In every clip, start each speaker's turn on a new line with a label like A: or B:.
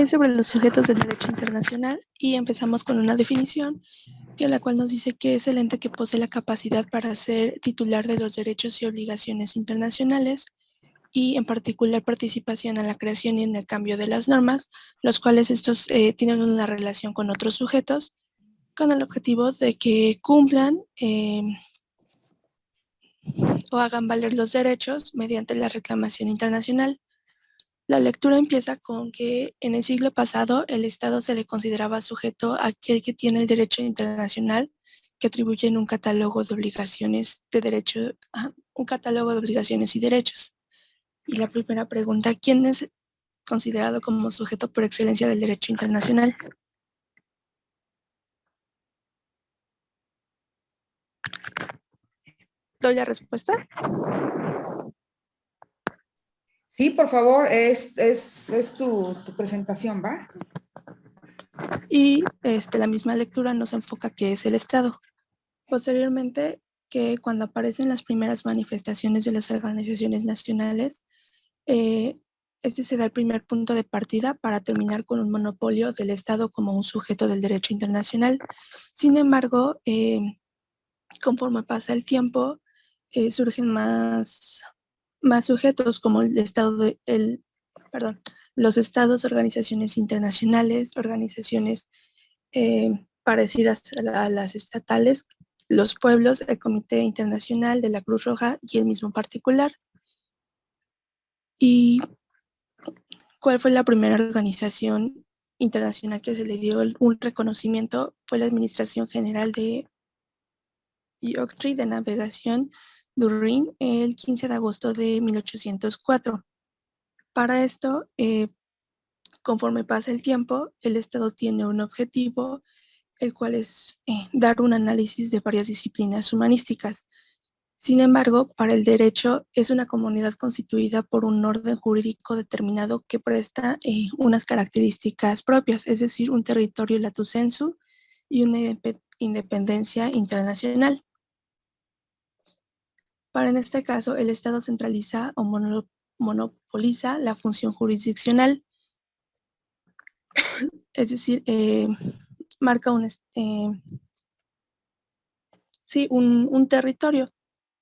A: sobre los sujetos del derecho internacional y empezamos con una definición que la cual nos dice que es el ente que posee la capacidad para ser titular de los derechos y obligaciones internacionales y en particular participación en la creación y en el cambio de las normas, los cuales estos tienen una relación con otros sujetos con el objetivo de que cumplan o hagan valer los derechos mediante la reclamación internacional. La lectura empieza con que en el siglo pasado el Estado se le consideraba sujeto a aquel que tiene el derecho internacional que atribuye en un catálogo de obligaciones de derechos, un catálogo de obligaciones y derechos. Y la primera pregunta, ¿quién es considerado como sujeto por excelencia del derecho internacional? ¿Doy la respuesta?
B: Sí, por favor, es tu presentación, ¿va?
A: Y la misma lectura nos enfoca que es el Estado. Posteriormente, que cuando aparecen las primeras manifestaciones de las organizaciones nacionales, este se da el primer punto de partida para terminar con un monopolio del Estado como un sujeto del derecho internacional. Sin embargo, conforme pasa el tiempo, surgen más sujetos como el Estado los estados, organizaciones internacionales, organizaciones parecidas a las estatales, los pueblos, el Comité Internacional de la Cruz Roja y el mismo particular. ¿Y cuál fue la primera organización internacional que se le dio un reconocimiento? Fue la Administración General de de Navegación du Rhin el 15 de agosto de 1804. Para esto, conforme pasa el tiempo, el Estado tiene un objetivo, el cual es dar un análisis de varias disciplinas humanísticas. Sin embargo, para el derecho es una comunidad constituida por un orden jurídico determinado que presta unas características propias, es decir, un territorio lato sensu y una independencia internacional. Para en este caso, el Estado centraliza o monopoliza la función jurisdiccional, es decir, marca un territorio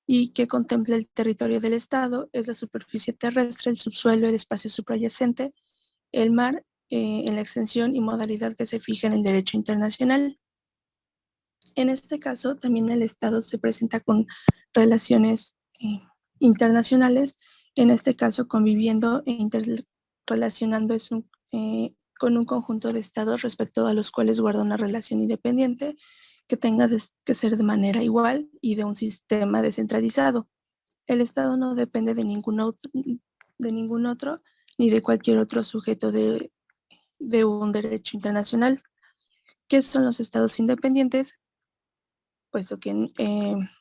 A: y que contempla el territorio del Estado, es la superficie terrestre, el subsuelo, el espacio subyacente, el mar, en la extensión y modalidad que se fija en el derecho internacional. En este caso, también el Estado se presenta con relaciones internacionales, en este caso conviviendo e interrelacionando con un conjunto de estados respecto a los cuales guarda una relación independiente que tenga que ser de manera igual y de un sistema descentralizado. El Estado no depende de ningún otro ni de cualquier otro sujeto de un derecho internacional. ¿Qué son los estados independientes? Puesto que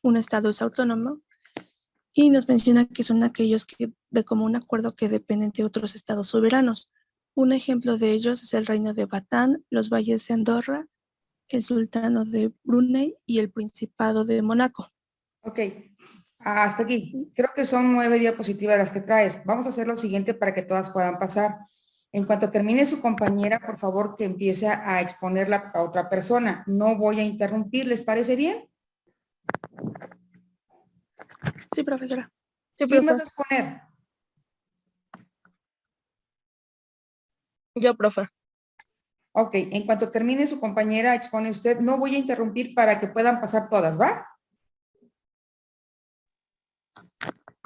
A: un estado es autónomo y nos menciona que son aquellos que de común acuerdo que dependen de otros estados soberanos. Un ejemplo de ellos es el Reino de Batán, los valles de Andorra, el Sultano de Brunei y el Principado de Mónaco.
B: Ok, hasta aquí. Creo que son 9 diapositivas las que traes. Vamos a hacer lo siguiente para que todas puedan pasar. En cuanto termine su compañera, por favor, que empiece a exponerla a otra persona. No voy a interrumpir, ¿les parece bien?
A: Sí, profesora. Sí,
B: ¿Quién vas
A: profe.
B: a exponer?
A: Yo, profe.
B: Ok, en cuanto termine su compañera, expone usted. No voy a interrumpir para que puedan pasar todas, ¿va?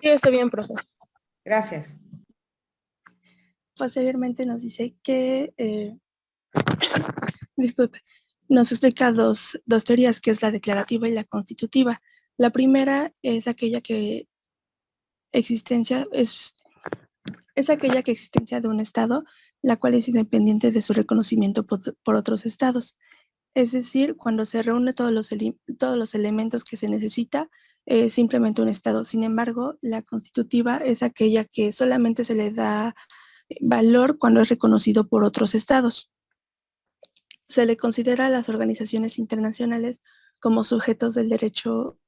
A: Sí, está bien, profe.
B: Gracias.
A: Posteriormente nos dice que, disculpe, nos explica dos teorías, que es la declarativa y la constitutiva. La primera es aquella que es aquella que existencia de un Estado, la cual es independiente de su reconocimiento por otros Estados. Es decir, cuando se reúne todos los elementos que se necesita, es simplemente un Estado. Sin embargo, la constitutiva es aquella que solamente se le da valor cuando es reconocido por otros Estados. Se le considera a las organizaciones internacionales como sujetos del derecho,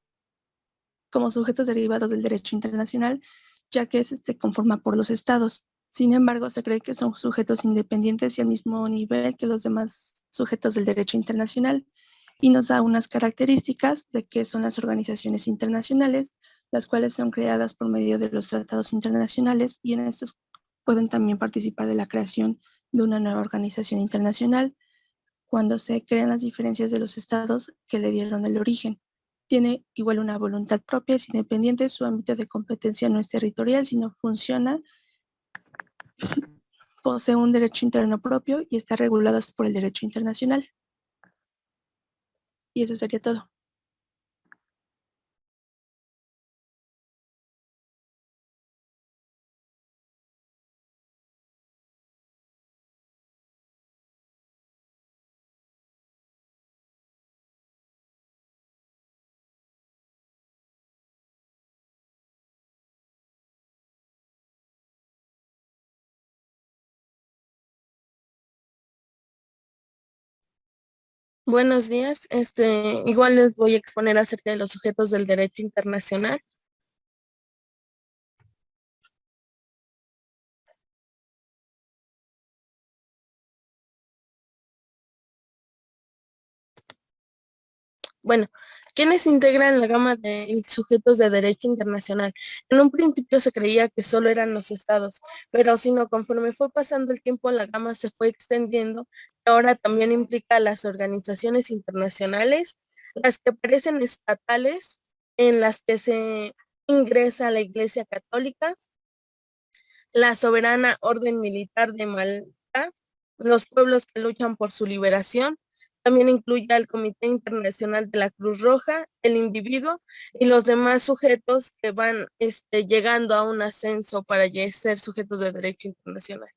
A: como sujetos derivados del derecho internacional, ya que se conforma por los Estados. Sin embargo, se cree que son sujetos independientes y al mismo nivel que los demás sujetos del derecho internacional, y nos da unas características de qué son las organizaciones internacionales, las cuales son creadas por medio de los tratados internacionales, y en estos pueden también participar de la creación de una nueva organización internacional cuando se crean las diferencias de los estados que le dieron el origen. Tiene igual una voluntad propia, es independiente, su ámbito de competencia no es territorial, sino funciona, posee un derecho interno propio y está reguladas por el derecho internacional. Y eso sería todo.
C: Buenos días. Igual les voy a exponer acerca de los sujetos del derecho internacional. Bueno, ¿quiénes integran la gama de sujetos de derecho internacional? En un principio se creía que solo eran los estados, pero sino conforme fue pasando el tiempo la gama se fue extendiendo. Ahora también implica a las organizaciones internacionales, las que parecen estatales, en las que se ingresa la Iglesia Católica, la soberana orden militar de Malta, los pueblos que luchan por su liberación. También incluye al Comité Internacional de la Cruz Roja, el individuo y los demás sujetos que van llegando a un ascenso para ser sujetos de derecho internacional.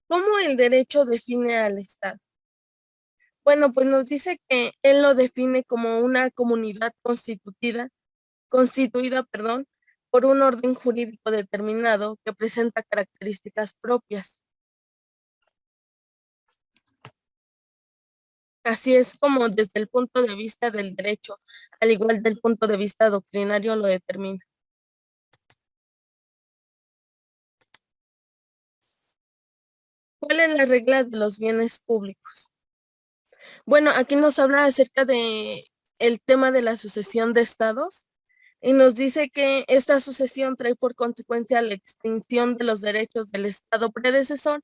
C: ¿Cómo el derecho define al Estado? Bueno, pues nos dice que él lo define como una comunidad constituida, por un orden jurídico determinado que presenta características propias. Así es como desde el punto de vista del derecho, al igual del punto de vista doctrinario, lo determina. ¿Cuál es la regla de los bienes públicos? Bueno, aquí nos habla acerca de el tema de la sucesión de estados y nos dice que esta sucesión trae por consecuencia la extinción de los derechos del estado predecesor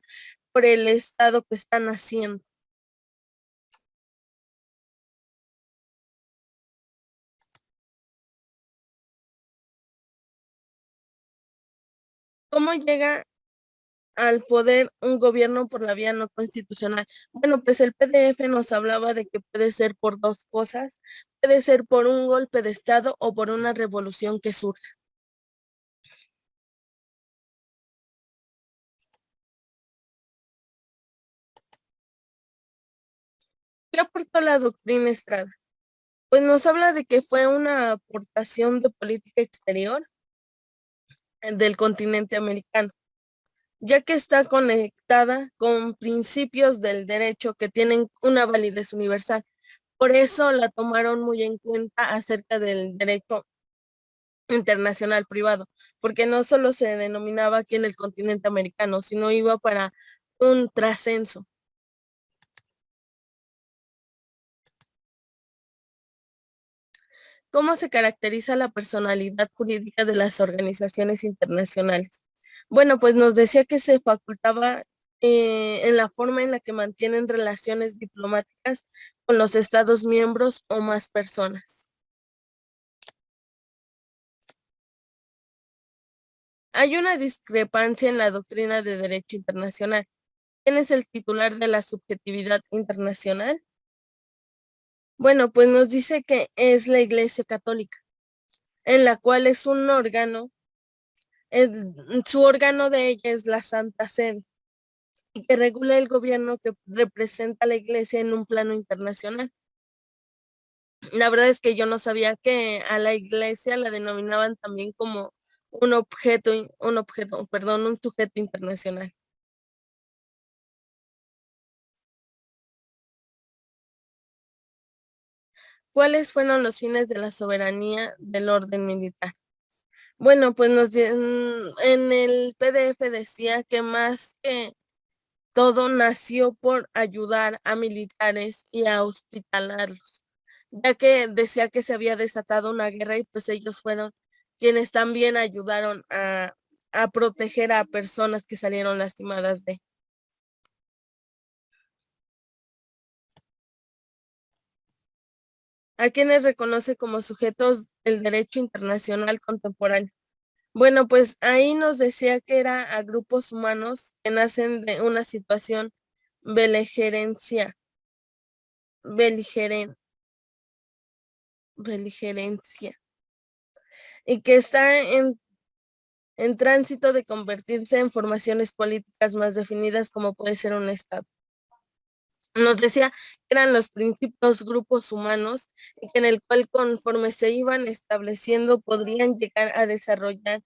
C: por el estado que está naciendo. ¿Cómo llega al poder un gobierno por la vía no constitucional? Bueno, pues el PDF nos hablaba de que puede ser por dos cosas, puede ser por un golpe de estado o por una revolución que surja. ¿Qué aportó la doctrina Estrada? Pues nos habla de que fue una aportación de política exterior del continente americano, ya que está conectada con principios del derecho que tienen una validez universal. Por eso la tomaron muy en cuenta acerca del derecho internacional privado, porque no solo se denominaba aquí en el continente americano, sino iba para un trascenso. ¿Cómo se caracteriza la personalidad jurídica de las organizaciones internacionales? Bueno, pues nos decía que se facultaba en la forma en la que mantienen relaciones diplomáticas con los estados miembros o más personas. Hay una discrepancia en la doctrina de derecho internacional. ¿Quién es el titular de la subjetividad internacional? Bueno, pues nos dice que es la Iglesia Católica, en la cual es un órgano, su órgano de ella es la Santa Sede, y que regula el gobierno que representa a la Iglesia en un plano internacional. La verdad es que yo no sabía que a la Iglesia la denominaban también como un sujeto internacional. ¿Cuáles fueron los fines de la soberanía del orden militar? Bueno, pues en el PDF decía que más que todo nació por ayudar a militares y a hospitalarlos, ya que decía que se había desatado una guerra y pues ellos fueron quienes también ayudaron a proteger a personas que salieron lastimadas de. ¿A quienes reconoce como sujetos del derecho internacional contemporáneo? Bueno, pues ahí nos decía que era a grupos humanos que nacen de una situación beligerencia, beligerencia, y que está en tránsito de convertirse en formaciones políticas más definidas como puede ser un Estado. Nos decía que eran los principios grupos humanos en el cual conforme se iban estableciendo podrían llegar a desarrollar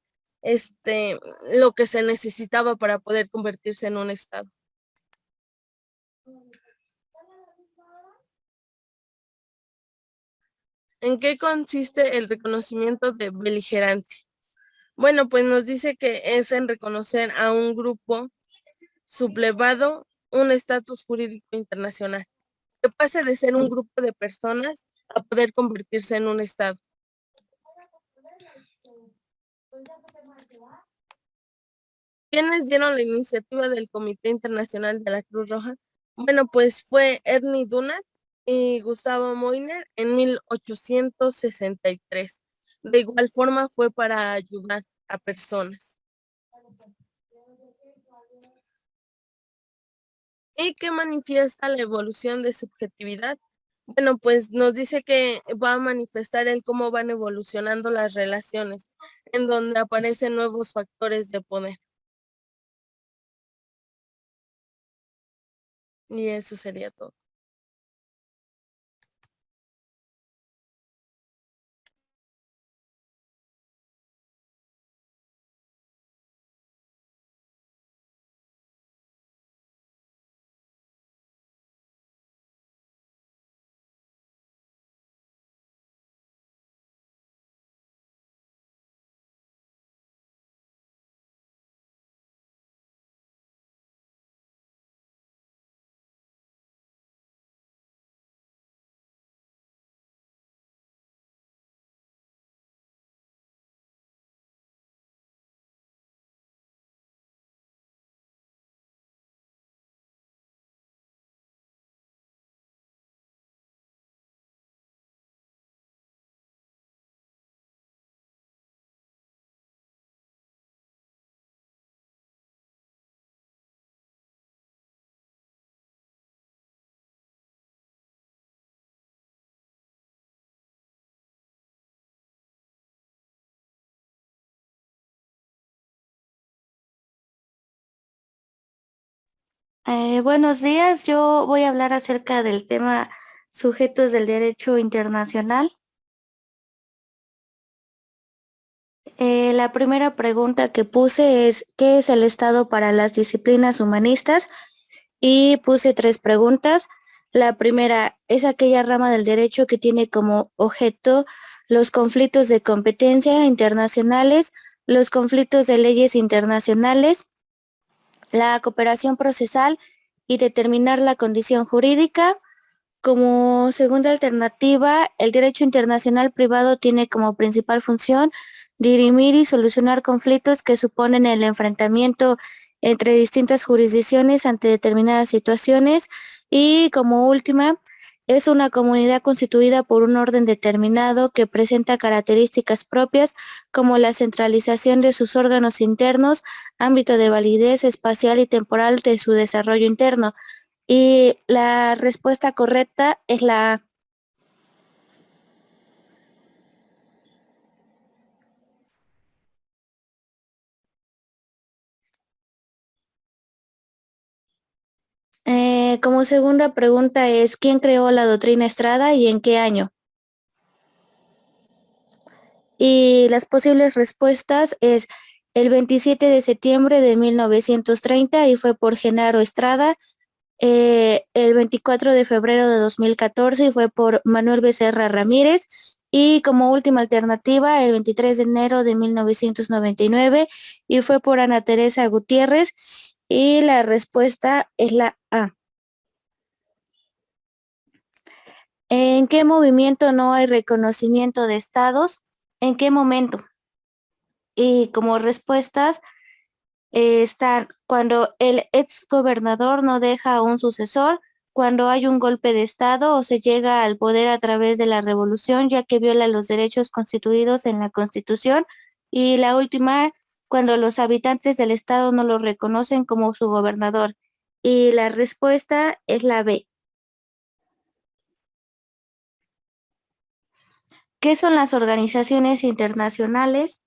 C: lo que se necesitaba para poder convertirse en un Estado. ¿En qué consiste el reconocimiento de beligerancia? Bueno, pues nos dice que es en reconocer a un grupo sublevado un estatus jurídico internacional, que pase de ser un grupo de personas a poder convertirse en un Estado. ¿Quiénes dieron la iniciativa del Comité Internacional de la Cruz Roja? Bueno, pues fue Ernie Dunant y Gustavo Moynier en 1863. De igual forma fue para ayudar a personas. ¿Y qué manifiesta la evolución de subjetividad? Bueno, pues nos dice que va a manifestar el cómo van evolucionando las relaciones, en donde aparecen nuevos factores de poder. Y eso sería todo.
D: Buenos días, yo voy a hablar acerca del tema sujetos del derecho internacional. La primera pregunta que puse es, ¿qué es el Estado para las disciplinas humanistas? Y puse 3 preguntas. La primera, ¿es aquella rama del derecho que tiene como objeto los conflictos de competencia internacionales, los conflictos de leyes internacionales, la cooperación procesal y determinar la condición jurídica? Como segunda alternativa, el derecho internacional privado tiene como principal función dirimir y solucionar conflictos que suponen el enfrentamiento entre distintas jurisdicciones ante determinadas situaciones. Y como última, es una comunidad constituida por un orden determinado que presenta características propias como la centralización de sus órganos internos, ámbito de validez espacial y temporal de su desarrollo interno. Y la respuesta correcta es la A. Como segunda pregunta es, ¿quién creó la doctrina Estrada y en qué año? Y las posibles respuestas es el 27 de septiembre de 1930 y fue por Genaro Estrada. el 24 de febrero de 2014 y fue por Manuel Becerra Ramírez. Y como última alternativa, el 23 de enero de 1999 y fue por Ana Teresa Gutiérrez. Y la respuesta es la A. ¿En qué movimiento no hay reconocimiento de estados? ¿En qué momento? Y como respuestas están cuando el ex gobernador no deja a un sucesor, cuando hay un golpe de estado o se llega al poder a través de la revolución, ya que viola los derechos constituidos en la Constitución. Y la última, cuando los habitantes del estado no lo reconocen como su gobernador. Y la respuesta es la B. ¿Qué son las organizaciones internacionales?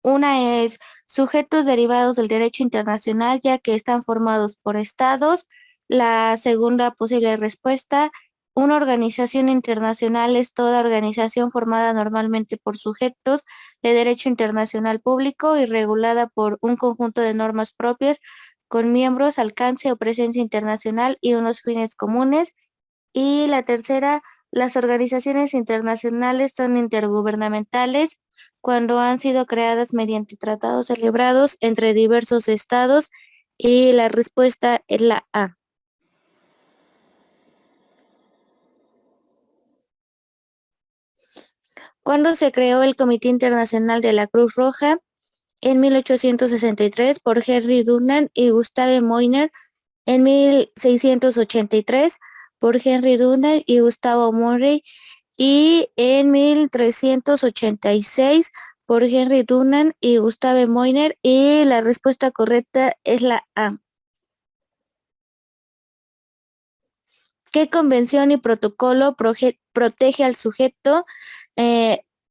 D: Una es sujetos derivados del derecho internacional, ya que están formados por estados. La segunda posible respuesta, una organización internacional es toda organización formada normalmente por sujetos de derecho internacional público y regulada por un conjunto de normas propias con miembros, alcance o presencia internacional y unos fines comunes. Y la tercera, las organizaciones internacionales son intergubernamentales cuando han sido creadas mediante tratados celebrados entre diversos estados. Y la respuesta es la A. ¿Cuándo se creó el Comité Internacional de la Cruz Roja? En 1863 por Henry Dunant y Gustave Moynier. En 1683 por Henry Dunant y Gustavo Murray. Y en 1386 por Henry Dunant y Gustave Moynier. Y la respuesta correcta es la A. ¿Qué convención y protocolo protege al sujeto?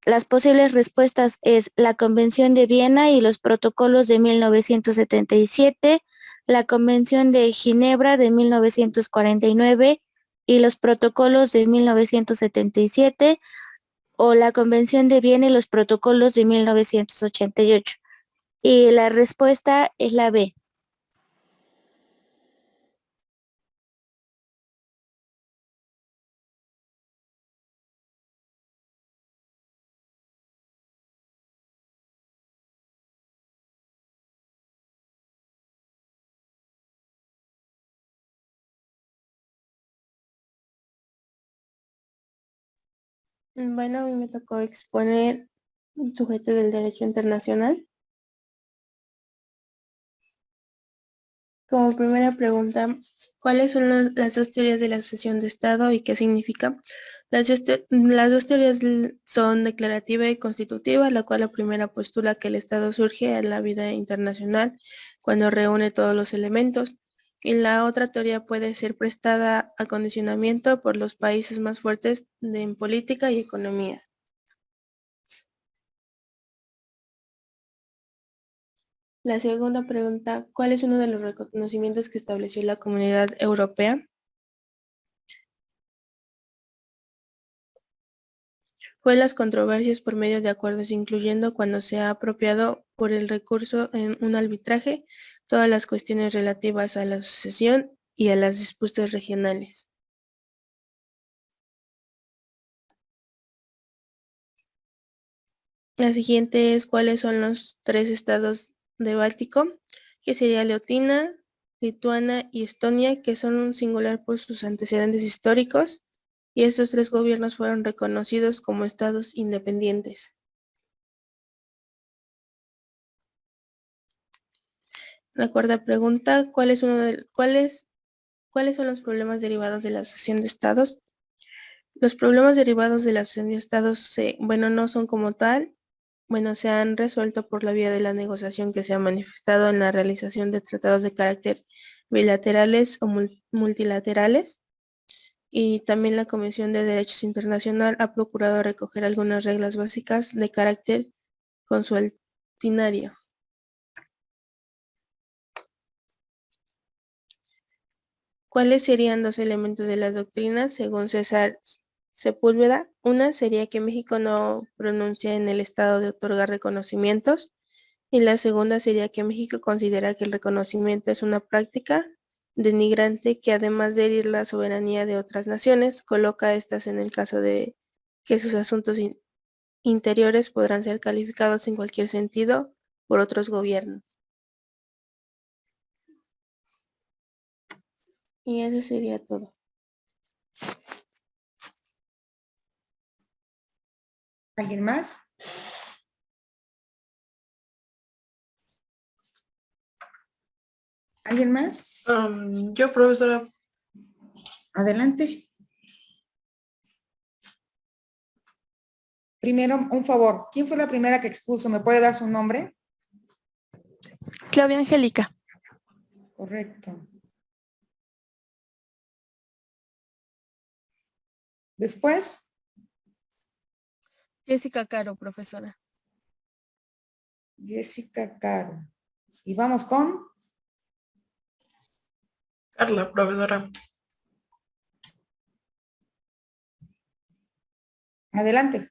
D: Las posibles respuestas es la Convención de Viena y los protocolos de 1977, la Convención de Ginebra de 1949 y los protocolos de 1977, o la Convención de Viena y los protocolos de 1988. Y la respuesta es la B.
C: Bueno, a mí me tocó exponer un sujeto del derecho internacional. Como primera pregunta, ¿cuáles son las dos teorías de la asociación de Estado y qué significa? Las dos teorías son declarativa y constitutiva, la cual la primera postula que el Estado surge en la vida internacional cuando reúne todos los elementos, y la otra teoría puede ser prestada a condicionamiento por los países más fuertes en política y economía. La segunda pregunta, ¿cuál es uno de los reconocimientos que estableció la Comunidad Europea? Fue las controversias por medio de acuerdos, incluyendo cuando se ha apropiado por el recurso en un arbitraje todas las cuestiones relativas a la sucesión y a las disputas regionales. La siguiente es cuáles son los tres estados de Báltico, que sería Leotina, Lituania y Estonia, que son un singular por sus antecedentes históricos, y estos tres gobiernos fueron reconocidos como estados independientes. La cuarta pregunta, ¿cuáles son los problemas derivados de la asociación de estados? Los problemas derivados de la asociación de estados, no son como tal, se han resuelto por la vía de la negociación que se ha manifestado en la realización de tratados de carácter bilaterales o multilaterales, y también la Comisión de Derechos Internacional ha procurado recoger algunas reglas básicas de carácter consuetudinario. ¿Cuáles serían dos elementos de las doctrinas según César Sepúlveda? Una sería que México no pronuncia en el estado de otorgar reconocimientos, Y la segunda sería que México considera que el reconocimiento es una práctica denigrante que, además de herir la soberanía de otras naciones, coloca a estas en el caso de que sus asuntos interiores podrán ser calificados en cualquier sentido por otros gobiernos. Y eso sería todo.
B: ¿Alguien más? ¿Alguien más?
E: Yo, profesora.
B: Adelante. Primero, un favor. ¿Quién fue la primera que expuso? ¿Me puede dar su nombre?
A: Claudia Angélica.
B: Correcto. Después,
C: Jessica Caro, profesora.
B: Jessica Caro. Y vamos con
E: Carla, profesora.
B: adelante.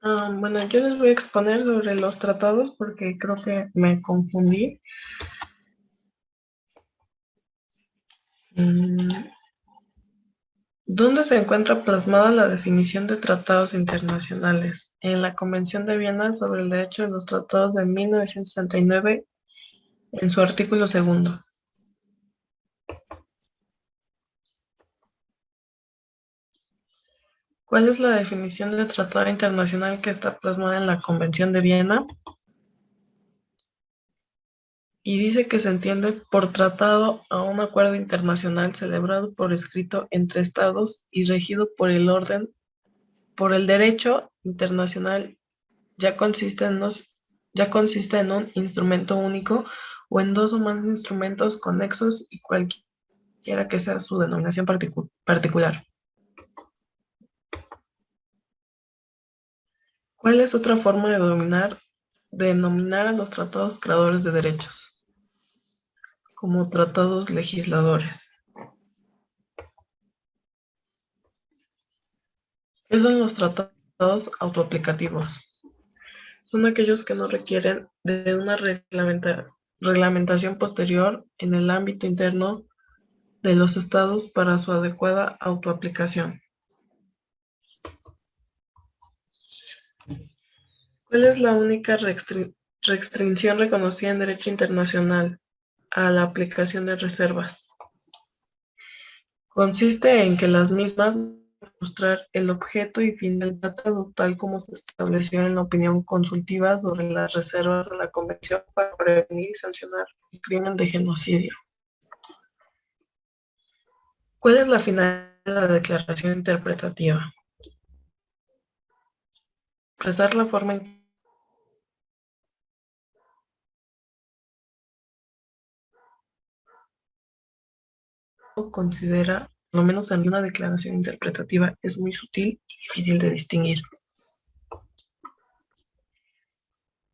E: Bueno, yo les voy a exponer sobre los tratados porque creo que me confundí. ¿Dónde se encuentra plasmada la definición de tratados internacionales? En la Convención de Viena sobre el Derecho de los Tratados de 1969, en su artículo 2. ¿Cuál es la definición de tratado internacional que está plasmada en la Convención de Viena? Y dice que se entiende por tratado a un acuerdo internacional celebrado por escrito entre estados y regido por el derecho internacional, ya consiste en un instrumento único o en dos o más instrumentos conexos y cualquiera que sea su denominación particular. ¿Cuál es otra forma de denominar a los tratados creadores de derechos? Como tratados legisladores. ¿Qué son los tratados autoaplicativos? Son aquellos que no requieren de una reglamentación posterior en el ámbito interno de los estados para su adecuada autoaplicación. ¿Cuál es la única restricción reconocida en derecho internacional a la aplicación de reservas? Consiste en que las mismas mostrar el objeto y fin del tratado, tal como se estableció en la opinión consultiva sobre las reservas de la Convención para prevenir y sancionar el crimen de genocidio. ¿Cuál es la finalidad de la declaración interpretativa? Expresar la forma en que considera, por lo menos en una declaración interpretativa, es muy sutil y difícil de distinguir.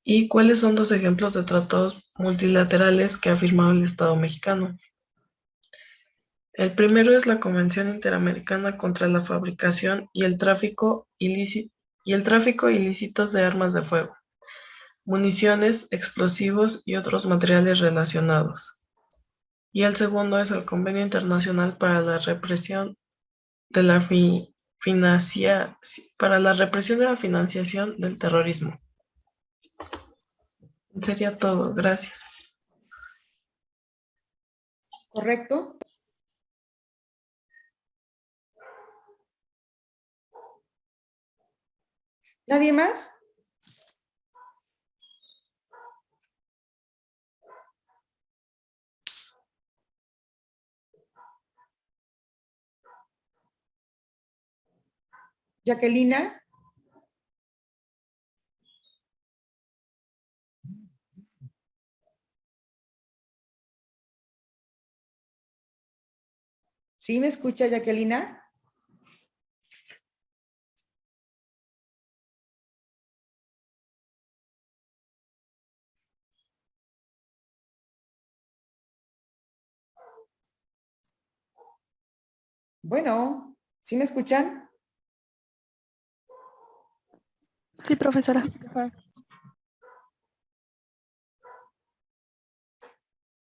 E: ¿Y cuáles son los ejemplos de tratados multilaterales que ha firmado el Estado mexicano? El primero es la Convención Interamericana contra la Fabricación y el Tráfico ilícitos de armas de fuego, municiones, explosivos y otros materiales relacionados. Y el segundo es el Convenio Internacional para la Represión de la Financiación del Terrorismo. Sería todo, gracias.
B: ¿Correcto? ¿Nadie más? Jacquelina. ¿Sí me escucha, Jacquelina? Bueno, ¿sí me escuchan?
A: Sí, profesora.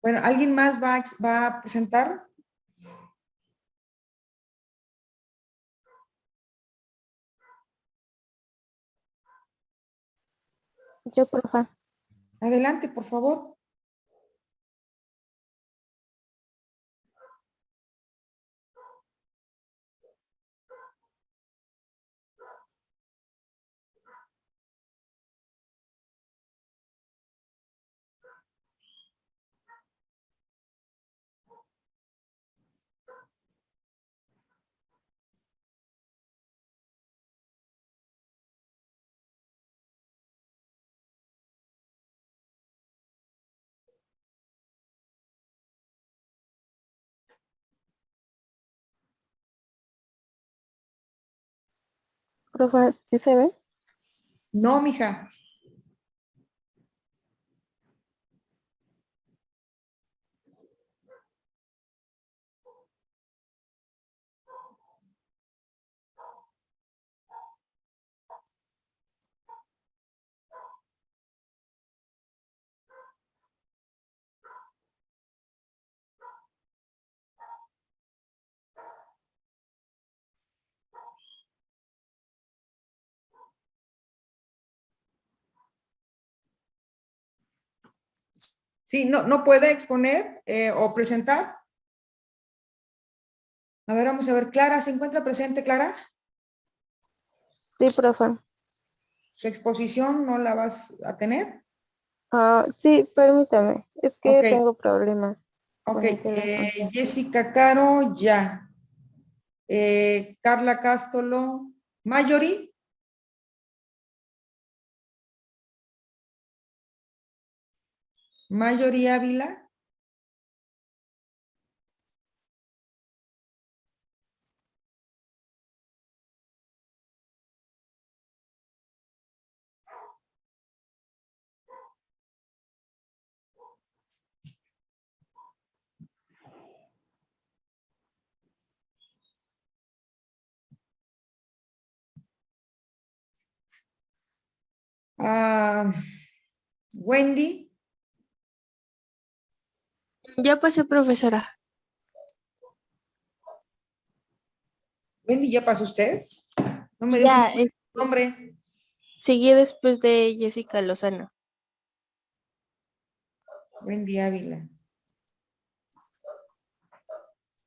B: Bueno, ¿alguien más va a presentar?
C: Yo, profe.
B: Adelante, por favor.
C: Profe, ¿sí se ve?
B: No, mija. Sí, no puede exponer o presentar. A ver, vamos a ver. Clara, ¿se encuentra presente, Clara?
C: Sí, profe.
B: ¿Su exposición no la vas a tener?
C: Sí, permítame. Es que
B: Ok.
C: tengo problemas
B: Ok,
C: con el teléfono.
B: Jessica Caro, ya. Carla Cástolo, Marjorie. Marjorie Ávila. Wendy.
A: Ya pasé, profesora.
B: Wendy, ¿ya pasó usted? No me dijo
A: Ya,
B: su nombre.
A: seguí después de Jessica Lozano.
B: Wendy Ávila.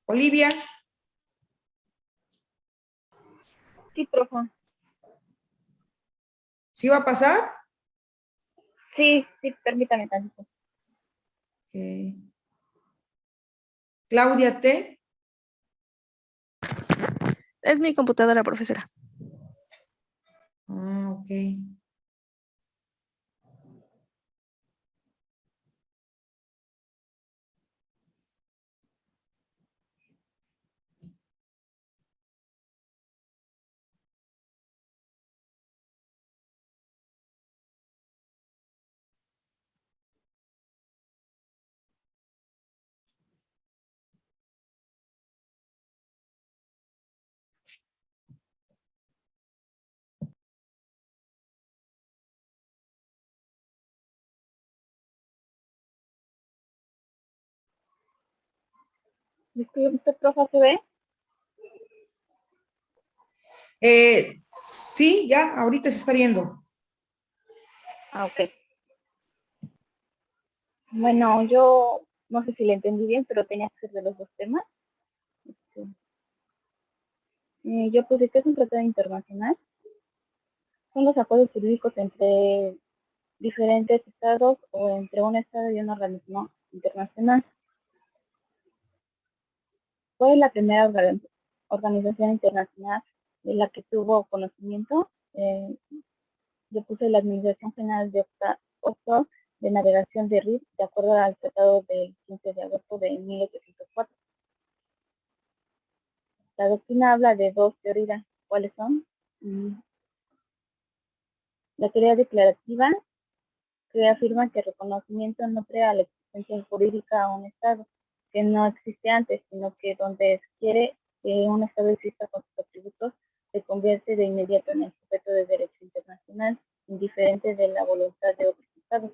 B: Olivia.
C: Sí, profe.
B: ¿Sí va a pasar?
C: Sí, permítame tantito.
B: Ok. Claudia T.
A: Es mi computadora, profesora.
B: Ok.
C: Disculpe, profe, ¿se ve?
B: Sí, ya, ahorita se está viendo.
C: Ok. Bueno, yo no sé si le entendí bien, pero tenía que ser de los dos temas. Yo puse que es un tratado internacional.
F: son los acuerdos jurídicos entre diferentes estados o entre un estado y un organismo internacional. Fue la primera organización internacional de la que tuvo conocimiento. Yo puse la Administración General de Offshore de Navegación de RIF, de acuerdo al Tratado del 15 de agosto de 1804. La doctrina habla de dos teorías. ¿Cuáles son? La teoría declarativa, que afirma que el reconocimiento no crea la existencia jurídica a un Estado, que no existe antes, sino que donde se quiere que un Estado exista con sus atributos, se convierte de inmediato en el sujeto de derecho internacional, indiferente de la voluntad de otros Estados.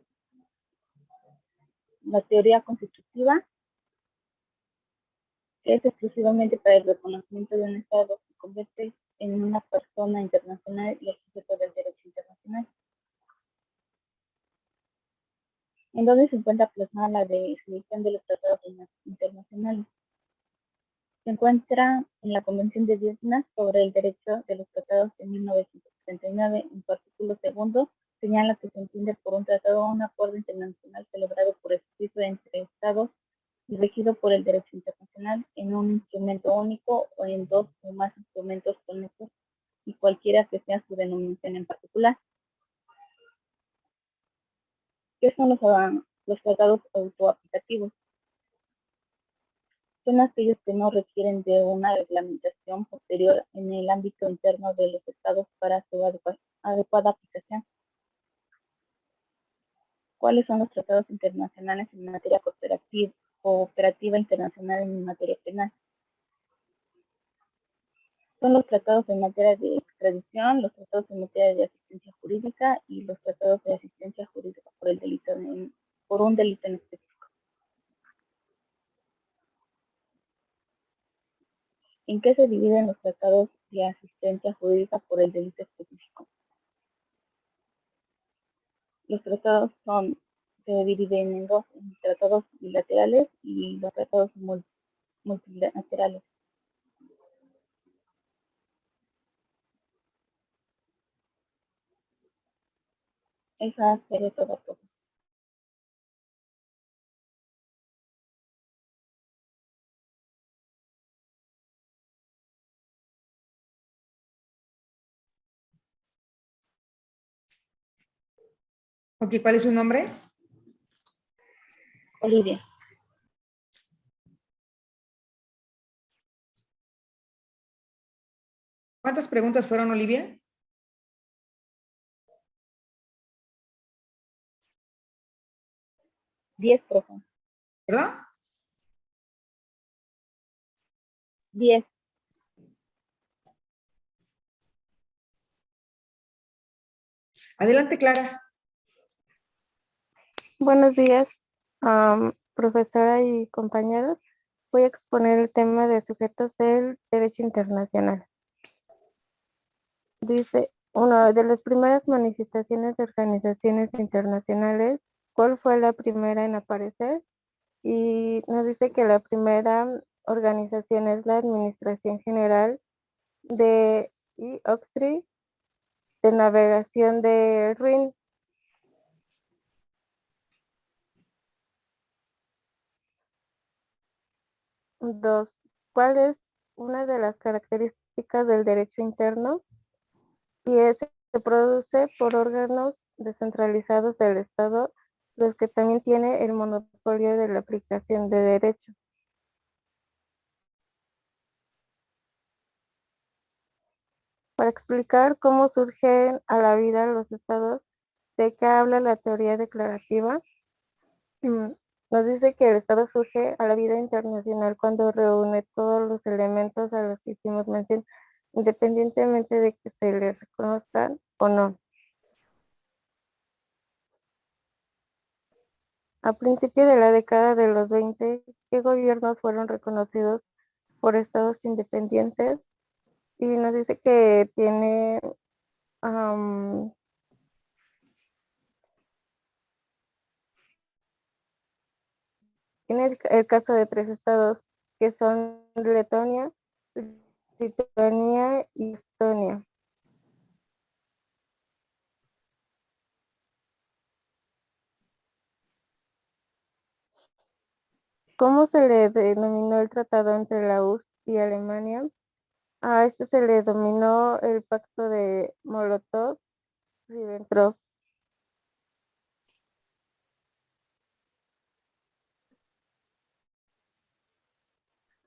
F: La teoría constitutiva, que es exclusivamente para el reconocimiento de un Estado, se convierte en una persona internacional y el sujeto del derecho internacional. En donde se encuentra plasmada la definición de los tratados internacionales. Se encuentra en la Convención de Viena sobre el Derecho de los Tratados de 1979, en su artículo segundo, señala que se entiende por un tratado un acuerdo internacional celebrado por escrito entre Estados y regido por el derecho internacional en un instrumento único o en dos o más instrumentos conexos y cualquiera que sea su denominación en particular. ¿Qué son los tratados autoaplicativos? Son aquellos que no requieren de una reglamentación posterior en el ámbito interno de los estados para su adecuada aplicación. ¿Cuáles son los tratados internacionales en materia cooperativa internacional en materia penal? Son los tratados en materia de extradición, los tratados en materia de asistencia jurídica y los tratados de asistencia jurídica por un delito en específico. ¿En qué se dividen los tratados de asistencia jurídica por el delito específico? Los tratados se dividen en dos, en tratados bilaterales y los tratados multilaterales. Esa sería toda.
B: Ok, ¿cuál es su nombre?
F: Olivia.
B: ¿Cuántas preguntas fueron, Olivia?
F: 10, profe.
B: ¿Perdón?
F: 10.
B: Adelante, Clara.
C: Buenos días, profesora y compañeros. Voy a exponer el tema de sujetos del derecho internacional. Dice, una de las primeras manifestaciones de organizaciones internacionales, ¿cuál fue la primera en aparecer? Y nos dice que la primera organización es la Administración General de Offshore de Navegación de RIN. Dos, ¿cuál es una de las características del derecho interno? Y se produce por órganos descentralizados del Estado, los que también tienen el monopolio de la aplicación de derecho. Para explicar cómo surgen a la vida los estados, ¿de qué habla la teoría declarativa? Nos dice que el Estado surge a la vida internacional cuando reúne todos los elementos a los que hicimos mención, independientemente de que se les reconozcan o no. A principios de la década de los 20, ¿qué gobiernos fueron reconocidos por estados independientes? Y nos dice que tiene el caso de 3 estados que son Letonia, Lituania y Estonia. ¿Cómo se le denominó el tratado entre la URSS y Alemania? A este se le denominó el Pacto de Molotov-Ribbentrop.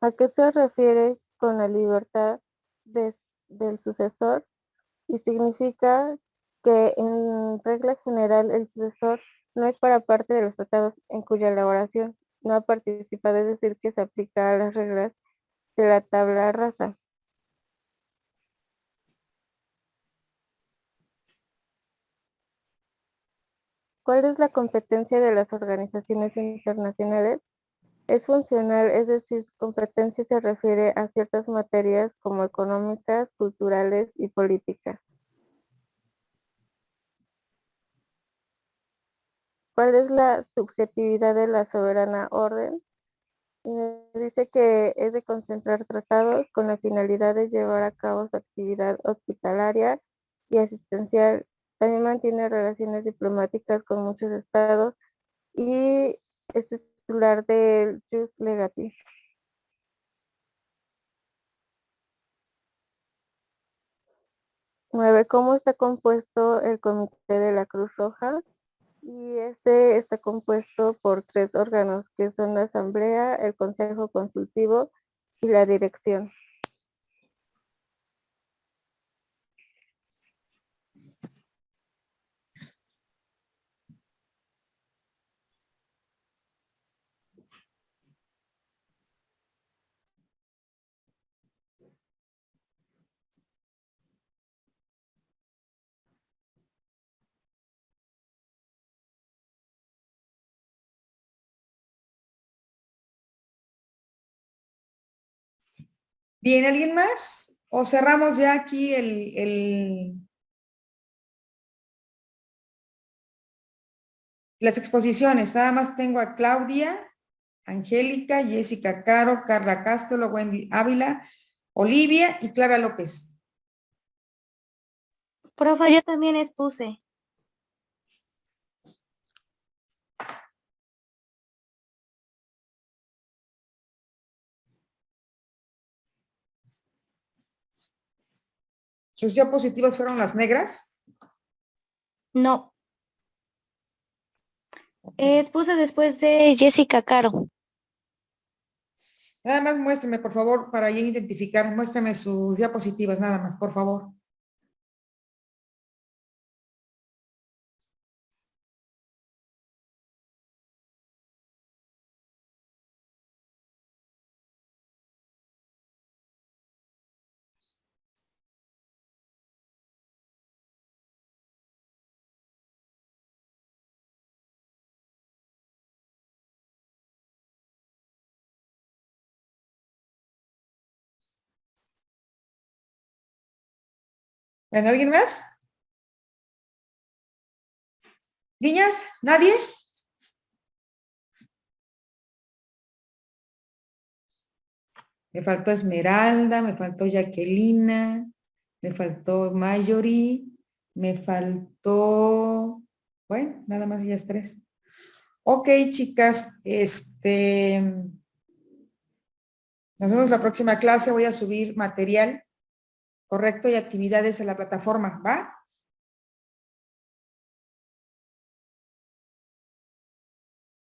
C: ¿A qué se refiere con la libertad del sucesor? Y significa que en regla general el sucesor no es para parte de los tratados en cuya elaboración no ha participado, es decir, que se aplica a las reglas de la tabla rasa. ¿Cuál es la competencia de las organizaciones internacionales? Es funcional, es decir, su competencia se refiere a ciertas materias como económicas, culturales y políticas. ¿Cuál es la subjetividad de la soberana orden? Dice que es de concentrar tratados con la finalidad de llevar a cabo su actividad hospitalaria y asistencial. También mantiene relaciones diplomáticas con muchos estados y es titular del Jus Legati. 9. ¿Cómo está compuesto el Comité de la Cruz Roja? Y este está compuesto por 3 órganos, que son la Asamblea, el Consejo Consultivo y la Dirección.
B: Bien, ¿alguien más? ¿O cerramos ya aquí las exposiciones? Nada más tengo a Claudia, Angélica, Jessica Caro, Carla Castro, Wendy Ávila, Olivia y Clara López.
D: Profe, yo también expuse.
B: ¿Sus diapositivas fueron las negras?
D: No. Expuse después de Jessica Caro.
B: Nada más muéstrame, por favor, para yo identificar, muéstrame sus diapositivas, nada más, por favor. ¿En alguien más? ¿Niñas? ¿Nadie? Me faltó Esmeralda, me faltó Jacquelina, me faltó Marjorie, me faltó, bueno, nada más ellas 3. Ok, chicas, nos vemos la próxima clase, voy a subir material correcto y actividades a la plataforma, ¿va?